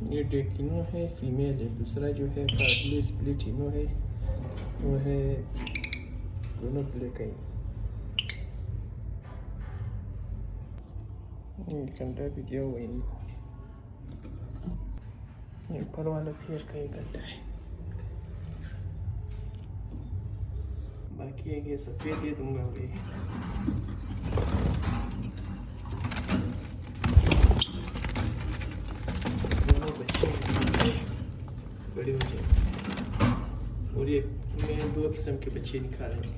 ये डेकिनो है, फीमेल है। दूसरा जो है कार्डली स्प्लिटिनो है, वो है दोनों ब्लैक है। कंडा भी दिया हुआ है। ये ऊपर वाला फेयर का एक कंडा है। बाकी है कि सफ़ेद दे दूंगा अभी। दोनों बच्चे बड़े हो जाए और ये मैं 2 किस्म के बच्चे निकाले।